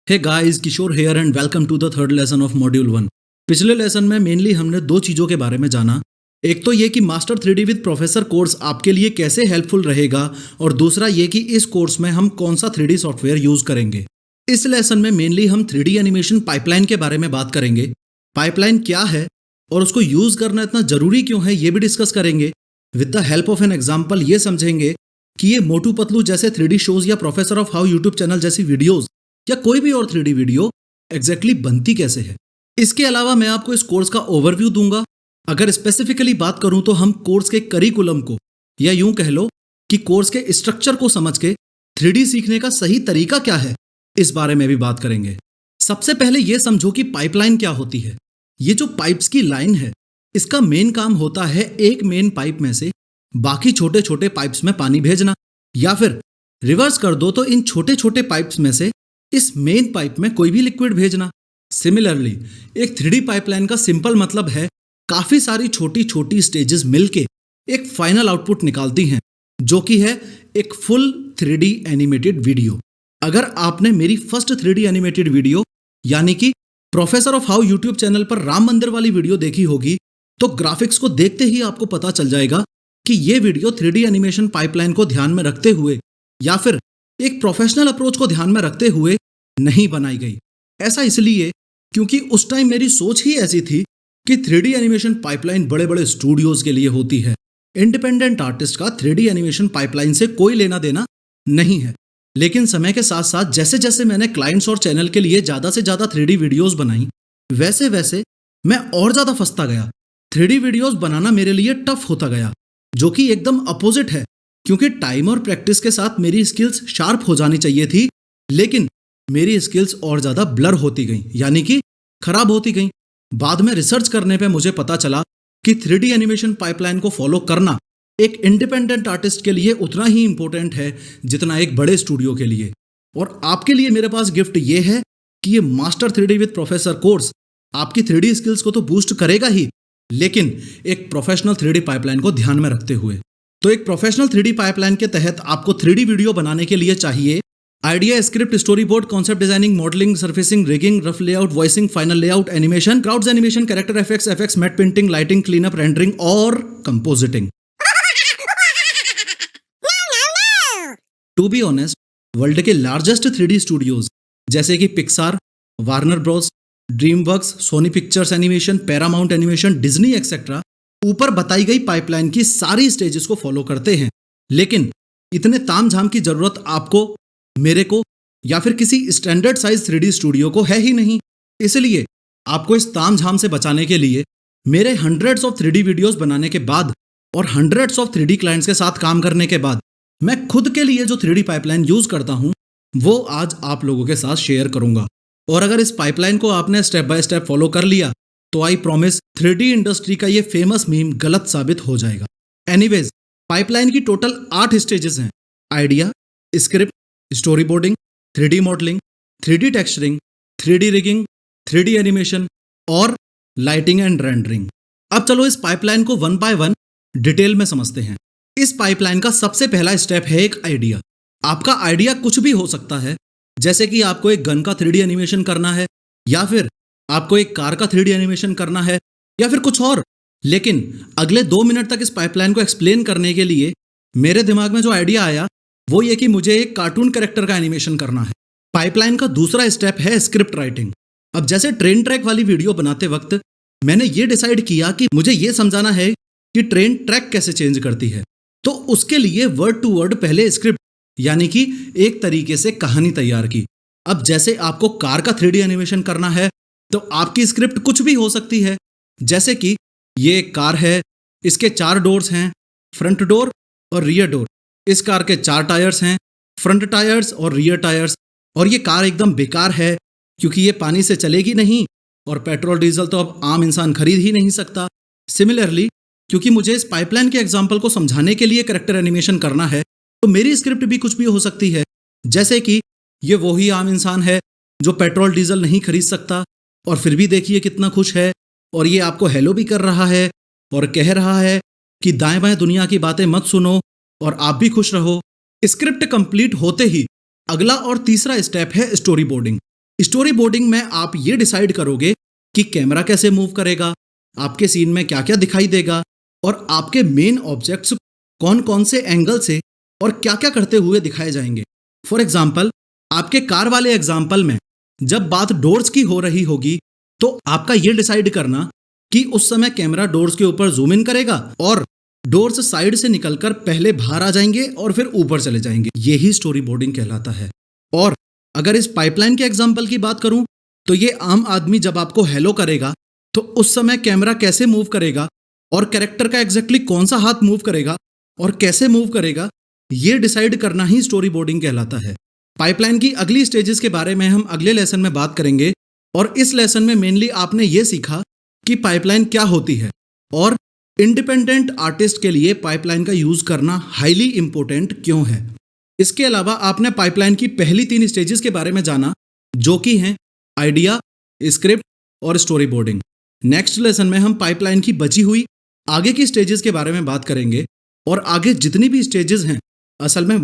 Hey guys, Kishore here and welcome to the third lesson of module 1। पिछले lesson में mainly हमने दो चीज़ों के बारे में जाना। एक तो ये कि master 3D with professor course आपके लिए कैसे हेल्पफुल रहेगा और दूसरा ये कि इस कोर्स में हम कौन सा 3D सॉफ्टवेयर यूज़ करेंगे। इस लेसन में मेनली हम 3D एनिमेशन पाइपलाइन के बारे में बात करेंगे। पाइपलाइन क्या है और उसको यूज़ करना इतना ज़रूरी क्यों है ये भी डिस्कस करेंगे। With the help of an example ये समझेंगे कि ये मोटू पतलू जैसे 3D शोज या professor of how YouTube channel जैसी वीडियोज़ या कोई भी और 3D वीडियो एग्जैक्टली बनती कैसे है। इसके अलावा मैं आपको इस कोर्स का ओवरव्यू दूंगा। अगर स्पेसिफिकली बात करूं तो हम कोर्स के करिकुलम को या यूं कह लो कि कोर्स के स्ट्रक्चर को समझ के 3D सीखने का सही तरीका क्या है, इस बारे में भी बात करेंगे। सबसे पहले यह समझो कि पाइपलाइन क्या होती है। ये जो पाइप्स की लाइन है, इसका मेन काम होता है एक मेन पाइप में से बाकी छोटे छोटे पाइप्स में पानी भेजना, या फिर रिवर्स कर दो तो इन छोटे छोटे पाइप्स में से इस मेन पाइप में कोई भी लिक्विड भेजना। सिमिलरली एक 3D पाइपलाइन का सिंपल मतलब है काफी सारी छोटी छोटी स्टेजेस मिलके एक फाइनल आउटपुट निकालती हैं, जो कि है एक फुल 3D एनिमेटेड वीडियो। अगर आपने मेरी फर्स्ट 3D एनिमेटेड वीडियो यानी कि professor of how YouTube channel पर राम मंदिर वाली वीडियो देखी होगी तो ग्राफिक्स को देखते ही आपको पता चल जाएगा कि ये वीडियो 3D एनिमेशन पाइपलाइन को ध्यान में रखते हुए या फिर एक प्रोफेशनल अप्रोच को ध्यान में रखते हुए नहीं बनाई गई। ऐसा इसलिए क्योंकि उस टाइम मेरी सोच ही ऐसी थी कि 3D एनिमेशन पाइपलाइन बड़े बड़े स्टूडियोज के लिए होती है। इंडिपेंडेंट आर्टिस्ट का 3D एनिमेशन पाइपलाइन से कोई लेना देना नहीं है। लेकिन समय के साथ साथ जैसे जैसे मैंने क्लाइंट्स और चैनल के लिए ज्यादा से ज्यादा 3D वीडियोस बनाई, वैसे वैसे मैं और ज्यादा फंसता गया। 3D वीडियोस बनाना मेरे लिए टफ होता गया, जो कि एकदम अपोजिट है, क्योंकि टाइम और प्रैक्टिस के साथ मेरी स्किल्स शार्प हो जानी चाहिए थी, लेकिन मेरी स्किल्स और ज्यादा ब्लर होती गई, यानी कि खराब होती गई। बाद में रिसर्च करने पे मुझे पता चला कि 3D एनिमेशन पाइपलाइन को फॉलो करना एक इंडिपेंडेंट आर्टिस्ट के लिए उतना ही इंपॉर्टेंट है जितना एक बड़े स्टूडियो के लिए। और आपके लिए मेरे पास गिफ्ट ये है कि ये master 3D with professor course आपकी 3D स्किल्स को तो बूस्ट करेगा ही, लेकिन एक प्रोफेशनल 3D पाइपलाइन को ध्यान में रखते हुए। तो एक प्रोफेशनल 3D पाइपलाइन के तहत आपको 3D वीडियो बनाने के लिए चाहिए idea, script, storyboard, concept designing, modelling, surfacing, rigging, rough layout, voicing, final layout, animation, crowds animation, character effects, matte painting, lighting, cleanup, rendering और compositing. To be honest, world के largest 3D studios जैसे कि Pixar, Warner Bros, DreamWorks, Sony Pictures animation, Paramount animation, Disney etcetera ऊपर बताई गई pipeline की सारी stages को फॉलो करते हैं। लेकिन इतने तामझाम की जरूरत आपको, मेरे को या फिर किसी स्टैंडर्ड साइज 3D स्टूडियो को है ही नहीं। इसलिए आपको इस तामझाम से बचाने के लिए मेरे हंड्रेड्स ऑफ 3D वीडियोस बनाने के बाद और हंड्रेड्स ऑफ 3D क्लाइंट्स के साथ काम करने के बाद मैं खुद के लिए जो 3D पाइपलाइन यूज करता हूं वो आज आप लोगों के साथ शेयर करूंगा। और अगर इस पाइपलाइन को आपने स्टेप बाय स्टेप फॉलो कर लिया तो आई प्रॉमिस 3D इंडस्ट्री का ये फेमस मीम गलत साबित हो जाएगा। एनीवेज, पाइपलाइन की टोटल 8 स्टेजेस हैं। Idea, script, story boarding, 3D modelling, 3D texturing, 3D rigging, 3D animation और लाइटिंग एंड रेंडरिंग। अब चलो इस पाइपलाइन को वन बाय वन डिटेल में समझते हैं। इस पाइपलाइन का सबसे पहला स्टेप है एक आइडिया। आपका आइडिया कुछ भी हो सकता है, जैसे कि आपको एक गन का 3D एनिमेशन करना है, या फिर आपको एक कार का 3D एनिमेशन करना है, या फिर कुछ और। लेकिन अगले 2 मिनट तक इस पाइपलाइन को एक्सप्लेन करने के लिए मेरे दिमाग में जो आइडिया आया वो ये कि मुझे एक कार्टून कैरेक्टर का एनिमेशन करना है। पाइपलाइन का दूसरा स्टेप है स्क्रिप्ट राइटिंग। अब जैसे ट्रेन ट्रैक वाली वीडियो बनाते वक्त मैंने ये डिसाइड किया कि मुझे ये समझाना है कि ट्रेन ट्रैक कैसे चेंज करती है, तो उसके लिए वर्ड टू वर्ड पहले स्क्रिप्ट यानी कि एक तरीके से कहानी तैयार की। अब जैसे आपको कार का 3D एनिमेशन करना है तो आपकी स्क्रिप्ट कुछ भी हो सकती है, जैसे कि ये एक कार है, इसके 4 डोर्स हैं, फ्रंट डोर और रियर डोर। इस कार के 4 टायर्स हैं, फ्रंट टायर्स और रियर टायर्स, और ये कार एकदम बेकार है क्योंकि ये पानी से चलेगी नहीं और पेट्रोल डीजल तो अब आम इंसान खरीद ही नहीं सकता। सिमिलरली क्योंकि मुझे इस पाइपलाइन के एग्जाम्पल को समझाने के लिए कैरेक्टर एनिमेशन करना है तो मेरी स्क्रिप्ट भी कुछ भी हो सकती है, जैसे कि ये वही आम इंसान है जो पेट्रोल डीजल नहीं खरीद सकता और फिर भी देखिए कितना खुश है, और ये आपको हेलो भी कर रहा है और कह रहा है कि दाएं बाएं दुनिया की बातें मत सुनो और आप भी खुश रहो। स्क्रिप्ट कंप्लीट होते ही अगला और तीसरा स्टेप है स्टोरी बोर्डिंग। स्टोरी बोर्डिंग में आप ये डिसाइड करोगे कि कैमरा कैसे मूव करेगा, आपके सीन में क्या क्या दिखाई देगा और आपके मेन ऑब्जेक्ट्स कौन कौन से एंगल से और क्या क्या करते हुए दिखाए जाएंगे। फॉर एग्जाम्पल, आपके कार वाले एग्जाम्पल में जब बात डोर्स की हो रही होगी तो आपका ये डिसाइड करना कि उस समय कैमरा डोर्स के ऊपर जूम इन करेगा और डोर्स साइड से निकलकर पहले बाहर आ जाएंगे और फिर ऊपर चले जाएंगे। यही स्टोरी बोर्डिंग कहलाता है। और अगर इस पाइपलाइन के एग्जाम्पल की बात करूं तो ये आम आदमी जब आपको हेलो करेगा तो उस समय कैमरा कैसे मूव करेगा और कैरेक्टर का एग्जैक्टली कौन सा हाथ मूव करेगा और कैसे मूव करेगा, ये डिसाइड करना ही स्टोरी बोर्डिंग कहलाता है। पाइपलाइन की अगली स्टेजेस के बारे में हम अगले लेसन में बात करेंगे और इस लेसन में मेनली आपने ये सीखा कि पाइपलाइन क्या होती है और इंडिपेंडेंट आर्टिस्ट के लिए पाइपलाइन का यूज करना हाईली इंपॉर्टेंट क्यों है। इसके अलावा आपने पाइपलाइन की पहली 3 स्टेजेस के बारे में जाना, जो कि हैं आइडिया, स्क्रिप्ट और स्टोरी बोर्डिंग। नेक्स्ट लेसन में हम पाइपलाइन की बची हुई आगे की स्टेजेस के बारे में बात करेंगे और आगे जितनी भी स्टेजेस हैं असल में